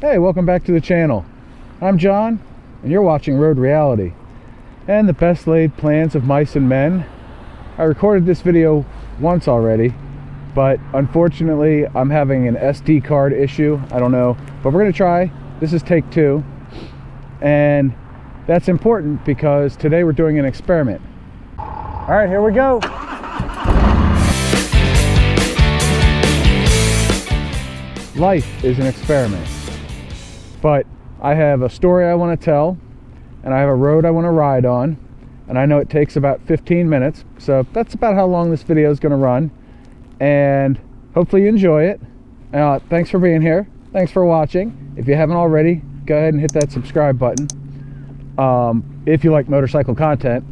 Hey, welcome back to the channel. I'm John, and you're watching Road Reality and the best laid plans of mice and men. I recorded this video once already, but unfortunately I'm having an SD card issue. I don't know, but we're gonna try. This is take 2, and that's important because today we're doing an experiment. All right, here we go. Life is an experiment. But I have a story I want to tell, and I have a road I want to ride on, and I know it takes about 15 minutes, so that's about how long this video is going to run, and hopefully you enjoy it. Thanks for being here. Thanks for watching. If you haven't already, go ahead and hit that subscribe button if you like motorcycle content.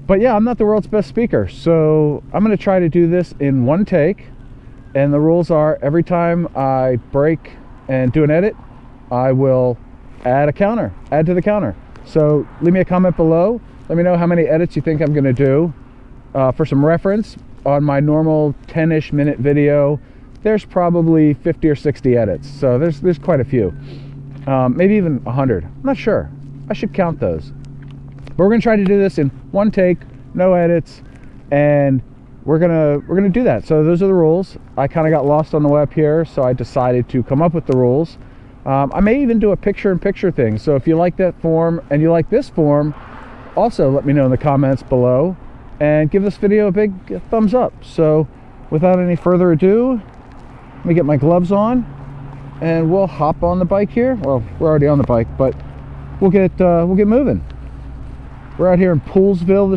But yeah, I'm not the world's best speaker, so I'm going to try to do this in one take, and the rules are every time I break and do an edit, I will add to the counter. So leave me a comment below. Let me know how many edits you think I'm going to do. For some reference, on my normal 10-ish minute video, there's probably 50 or 60 edits. So there's quite a few. Maybe even 100. I'm not sure. I should count those. But we're going to try to do this in one take, no edits, and we're gonna do that. So those are the rules. I kind of got lost on the web here, so I decided to come up with the rules. I may even do a picture-in-picture thing, so if you like that form and you like this form, also let me know in the comments below and give this video a big thumbs up. So without any further ado, let me get my gloves on and we'll hop on the bike here. Well, we're already on the bike, but we'll get moving. We're out here in Poolsville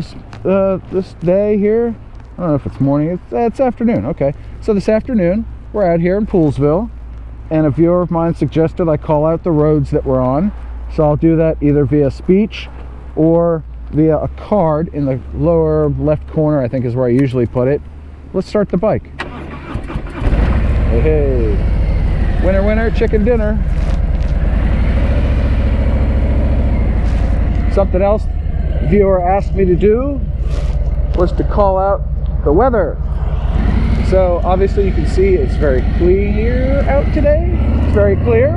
this day here. I don't know if it's morning, it's afternoon. Okay, so this afternoon we're out here in Poolsville, and a viewer of mine suggested I call out the roads that we're on, so I'll do that either via speech or via a card in the lower left corner, I think is where I usually put it. Let's start the bike. Hey, winner winner chicken dinner. Something else the viewer asked me to do was to call out the weather. So obviously you can see it's very clear out today. It's very clear,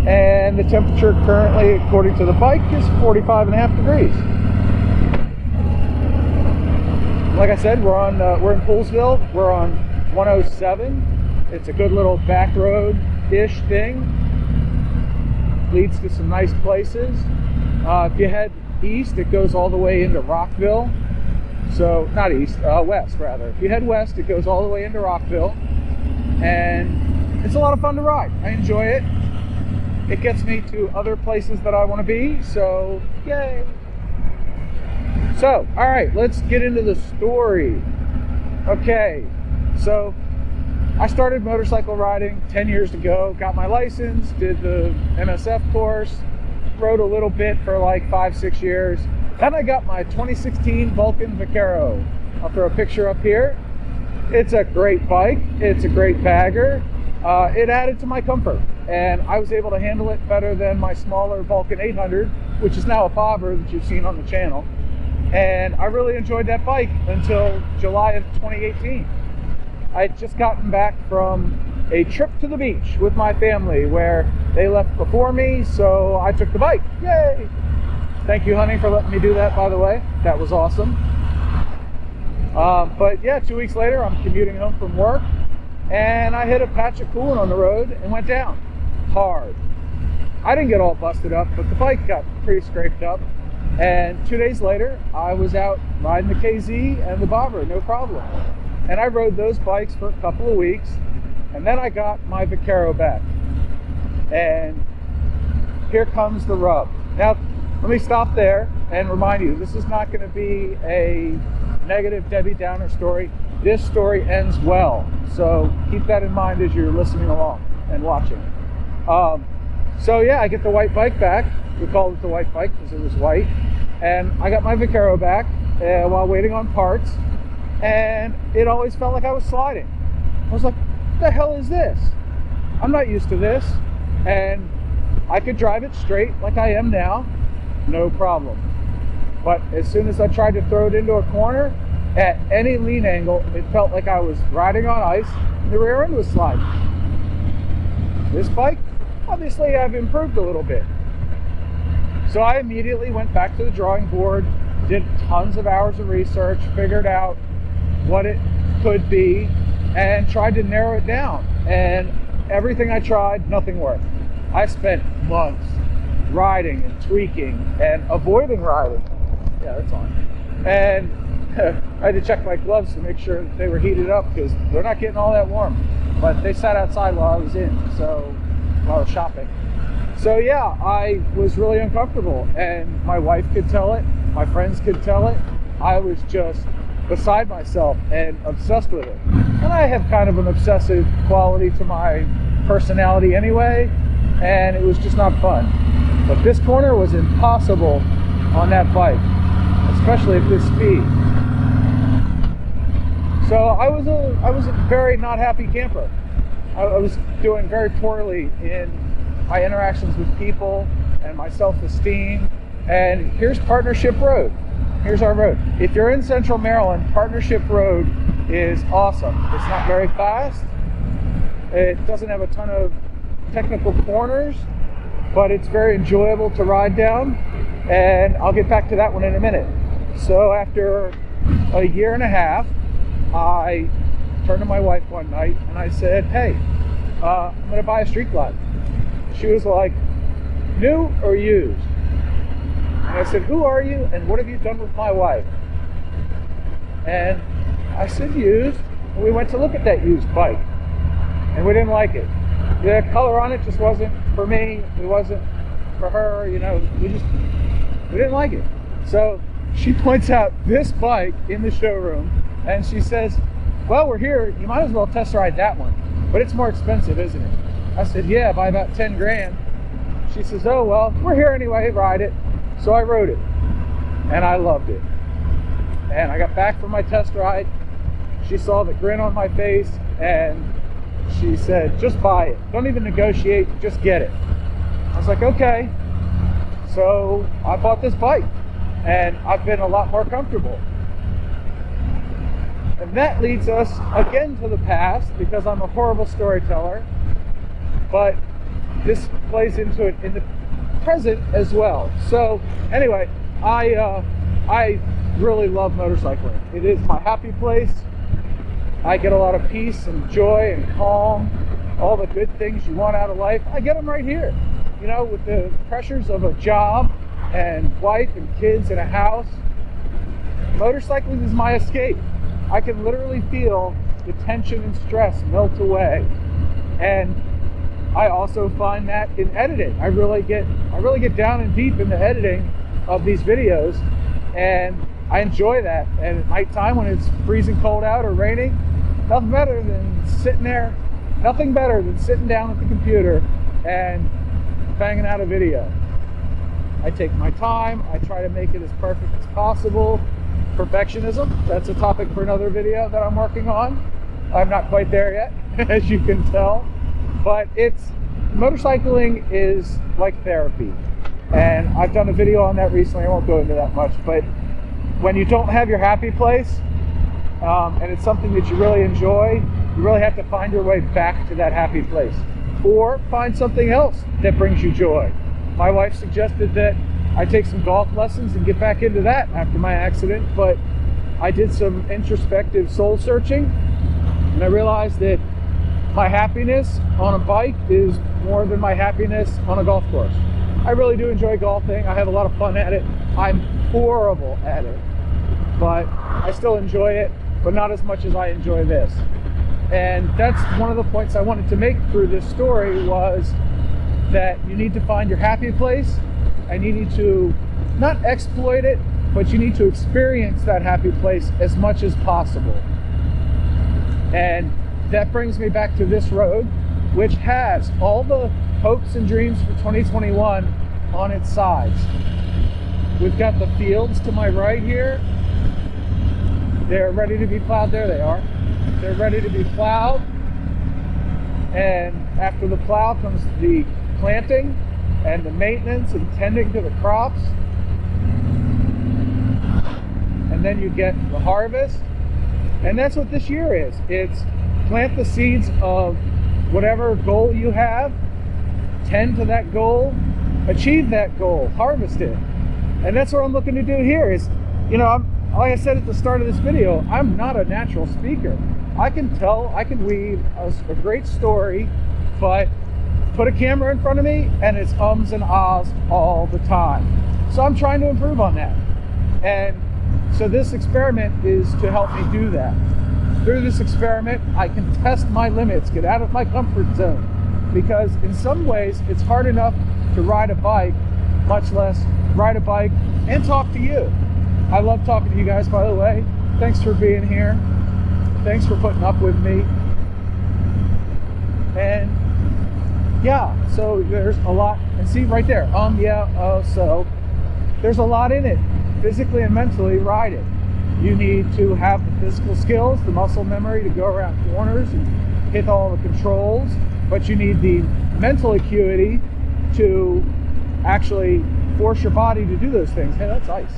and the temperature currently, according to the bike, is 45.5 degrees. Like I said, we're in Poolsville. We're on 107. It's a good little back road-ish thing. Leads to some nice places. If you head east, it goes all the way into Rockville. So, not east, west rather. If you head west, it goes all the way into Rockville, and it's a lot of fun to ride. I enjoy it. It gets me to other places that I want to be, so yay. So, all right, let's get into the story. Okay, so I started motorcycle riding 10 years ago, got my license, did the MSF course, rode a little bit for like 5-6 years. Then I got my 2016 Vulcan Vaquero. I'll throw a picture up here. It's a great bike. It's a great bagger. It added to my comfort, and I was able to handle it better than my smaller Vulcan 800, which is now a bobber that you've seen on the channel. And I really enjoyed that bike until July of 2018. I had just gotten back from a trip to the beach with my family where they left before me, so I took the bike. Yay! Thank you, honey, for letting me do that, by the way. That was awesome. But yeah, 2 weeks later, I'm commuting home from work, and I hit a patch of coolant on the road and went down hard. I didn't get all busted up, but the bike got pretty scraped up. And 2 days later, I was out riding the KZ and the bobber, no problem. And I rode those bikes for a couple of weeks, and then I got my Vaquero back. And here comes the rub. Now, let me stop there and remind you, this is not going to be a negative Debbie Downer story. This story ends well, so keep that in mind as you're listening along and watching. So yeah, I get the white bike back. We called it the white bike because it was white. And I got my Vaquero back while waiting on parts, and it always felt like I was sliding. I was like, what the hell is this? I'm not used to this. And I could drive it straight like I am now, no problem. But as soon as I tried to throw it into a corner, at any lean angle, it felt like I was riding on ice, and the rear end was sliding. This bike, obviously I've improved a little bit. So I immediately went back to the drawing board, did tons of hours of research, figured out what it could be, and tried to narrow it down. And everything I tried, nothing worked. I spent months riding and tweaking and avoiding riding. Yeah, that's on. And I had to check my gloves to make sure that they were heated up because they're not getting all that warm. But they sat outside while I was in, so while I was shopping. So yeah, I was really uncomfortable, and my wife could tell it, my friends could tell it. I was just beside myself and obsessed with it. And I have kind of an obsessive quality to my personality anyway, and it was just not fun. But this corner was impossible on that bike, especially at this speed. So I was a very not happy camper. I was doing very poorly in my interactions with people and my self-esteem. And here's Partnership Road. Here's our road. If you're in Central Maryland, Partnership Road is awesome. It's not very fast. It doesn't have a ton of technical corners, but it's very enjoyable to ride down. And I'll get back to that one in a minute. So after a year and a half, I turned to my wife one night and I said, hey, I'm gonna buy a street glide. She was like, new or used? And I said, who are you and what have you done with my wife? And I said, used. And we went to look at that used bike and we didn't like it. The color on it just wasn't for me. It wasn't for her, you know, we didn't like it. So she points out this bike in the showroom and she says, well, we're here, you might as well test ride that one, but it's more expensive, isn't it? I said, yeah, by about 10 grand. She says, oh, well, we're here anyway, ride it. So I rode it and I loved it. And I got back from my test ride. She saw the grin on my face and she said, just buy it. Don't even negotiate, just get it. I was like, okay. So I bought this bike and I've been a lot more comfortable. And that leads us again to the past because I'm a horrible storyteller, but this plays into it in the present as well. So anyway, I really love motorcycling. It is my happy place. I get a lot of peace and joy and calm, all the good things you want out of life. I get them right here. You know, with the pressures of a job and wife and kids and a house, motorcycling is my escape. I can literally feel the tension and stress melt away. And I also find that in editing. I really get down and deep in the editing of these videos, and I enjoy that. And at nighttime when it's freezing cold out or raining, nothing better than sitting down at the computer and banging out a video. I take my time, I try to make it as perfect as possible. Perfectionism, that's a topic for another video that I'm working on. I'm not quite there yet, as you can tell, but motorcycling is like therapy. And I've done a video on that recently, I won't go into that much, but when you don't have your happy place, and it's something that you really enjoy, you really have to find your way back to that happy place. Or find something else that brings you joy. My wife suggested that I take some golf lessons and get back into that after my accident, but I did some introspective soul searching and I realized that my happiness on a bike is more than my happiness on a golf course. I really do enjoy golfing. I have a lot of fun at it. I'm horrible at it, but I still enjoy it, but not as much as I enjoy this. And that's one of the points I wanted to make through this story, was that you need to find your happy place and you need to not exploit it, but you need to experience that happy place as much as possible. And that brings me back to this road, which has all the hopes and dreams for 2021 on its sides. We've got the fields to my right here. They're ready to be plowed. There they are. They're ready to be plowed. And after the plow comes the planting and the maintenance and tending to the crops. And then you get the harvest. And that's what this year is. It's plant the seeds of whatever goal you have, tend to that goal, achieve that goal, harvest it. And that's what I'm looking to do here is, you know, like I said at the start of this video, I'm not a natural speaker. I can weave a great story, but put a camera in front of me and it's ums and ahs all the time. So I'm trying to improve on that. And so this experiment is to help me do that. Through this experiment, I can test my limits, get out of my comfort zone. Because in some ways, it's hard enough to ride a bike, much less ride a bike and talk to you. I love talking to you guys, by the way. Thanks for being here. Thanks for putting up with me. And yeah, so there's a lot. And see right there, so there's a lot in it, physically and mentally riding. You need to have the physical skills, the muscle memory to go around corners and hit all the controls, but you need the mental acuity to actually force your body to do those things. Hey, that's ice.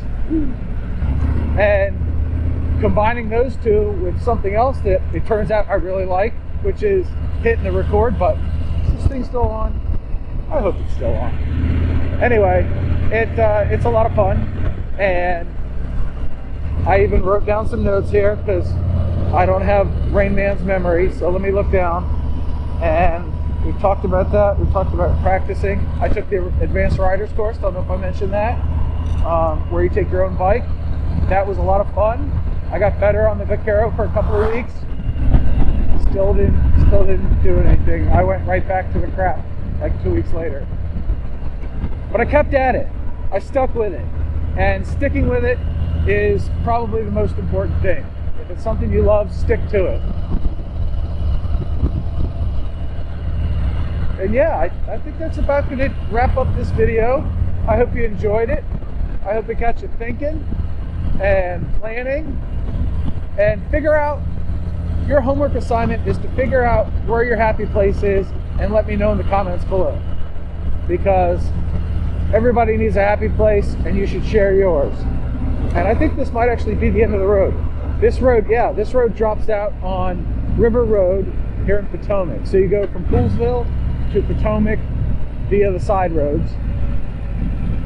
And combining those two with something else that it turns out I really like, which is hitting the record button. Is this thing still on? I hope it's still on. Anyway, it's a lot of fun, and I even wrote down some notes here because I don't have Rain Man's memory, so let me look down. And we've talked about that. We've talked about practicing. I took the advanced riders course, don't know if I mentioned that, where you take your own bike. That was a lot of fun. I got better on the Vaquero for a couple of weeks. Still didn't do anything. I went right back to the crap like 2 weeks later. But I kept at it. I stuck with it. And sticking with it is probably the most important thing. If it's something you love, stick to it. And yeah, I think that's about going to wrap up this video. I hope you enjoyed it. I hope it got you thinking and planning. And figure out, your homework assignment is to figure out where your happy place is and let me know in the comments below. Because everybody needs a happy place and you should share yours. And I think this might actually be the end of the road. This road drops out on River Road here in Potomac. So you go from Poolsville to Potomac via the side roads.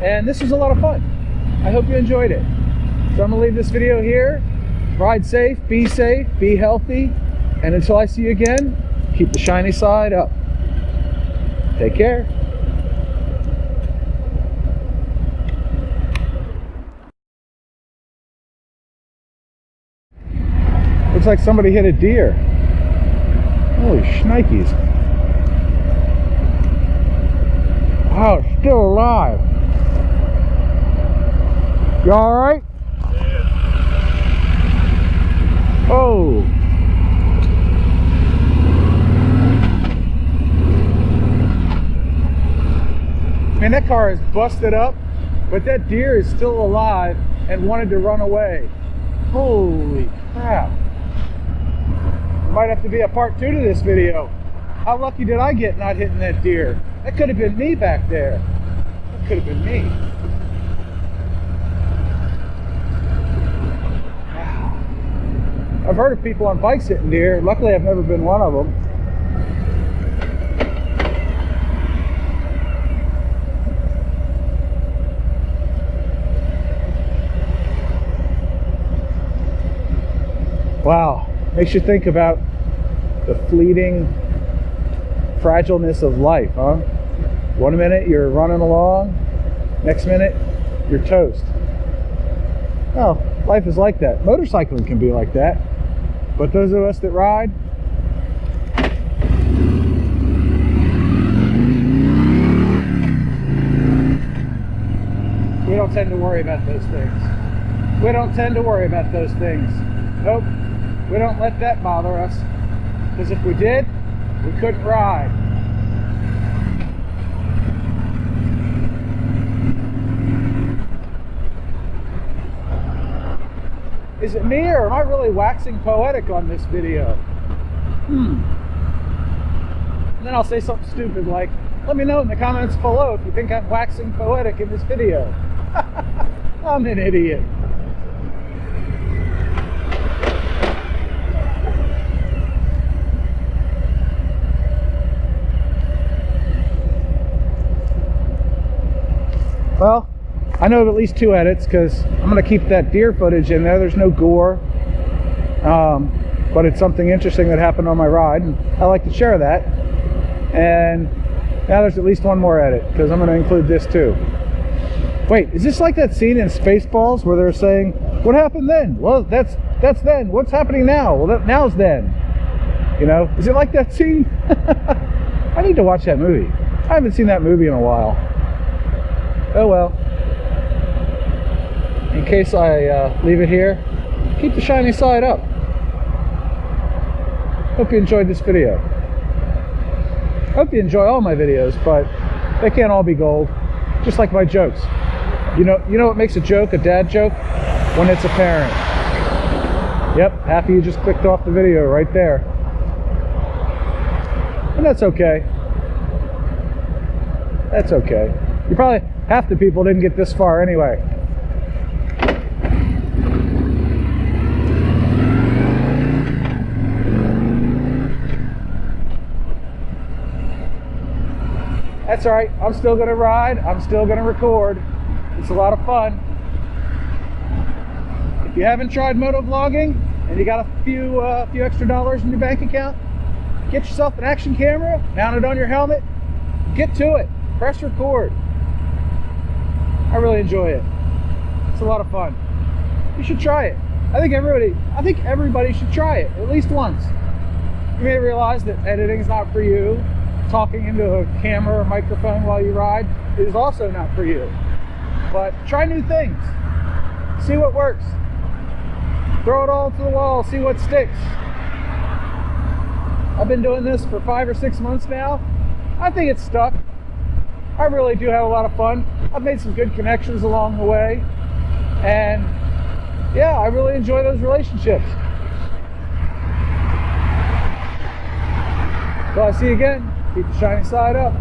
And this was a lot of fun. I hope you enjoyed it. So I'm gonna leave this video here. Ride safe, be healthy, and until I see you again, keep the shiny side up. Take care. Looks like somebody hit a deer. Holy shnikes. Wow, it's still alive. You alright? Oh, man, that car is busted up, but that deer is still alive and wanted to run away. Holy crap. Might have to be a part 2 to this video. How lucky did I get not hitting that deer? That could have been me back there. That could have been me. I've heard of people on bikes hitting deer. Luckily, I've never been one of them. Wow, makes you think about the fleeting fragileness of life, huh? 1 minute you're running along, next minute you're toast. Well, life is like that. Motorcycling can be like that. But those of us that ride, we don't tend to worry about those things. We don't tend to worry about those things. Nope, we don't let that bother us. Because if we did, we couldn't ride. Is it me, or am I really waxing poetic on this video? And then I'll say something stupid like, let me know in the comments below if you think I'm waxing poetic in this video. I'm an idiot. Well, I know of at least 2 edits because I'm going to keep that deer footage in there. There's no gore, but it's something interesting that happened on my ride, and I like to share that. And now there's at least 1 more edit because I'm going to include this too. Wait, is this like that scene in Spaceballs where they're saying, "What happened then?" Well, that's then. What's happening now? Well, now's then. You know, is it like that scene? I need to watch that movie. I haven't seen that movie in a while. Oh well. In case I leave it here, keep the shiny side up. Hope you enjoyed this video. Hope you enjoy all my videos, but they can't all be gold. Just like my jokes. You know what makes a joke a dad joke? When it's apparent. Yep, half of you just clicked off the video right there. And that's okay. That's okay. You probably, half the people didn't get this far anyway. That's alright, I'm still gonna ride, I'm still gonna record. It's a lot of fun. If you haven't tried motovlogging and you got a few extra dollars in your bank account, get yourself an action camera, mount it on your helmet, get to it, press record. I really enjoy it. It's a lot of fun. You should try it. I think everybody should try it at least once. You may realize that editing is not for you. Talking into a camera or microphone while you ride is also not for you. But try new things. See what works. Throw it all to the wall, see what sticks. I've been doing this for 5 or 6 months now. I think it's stuck. I really do have a lot of fun. I've made some good connections along the way. And yeah, I really enjoy those relationships. So I'll see you again. Keep the shiny side up.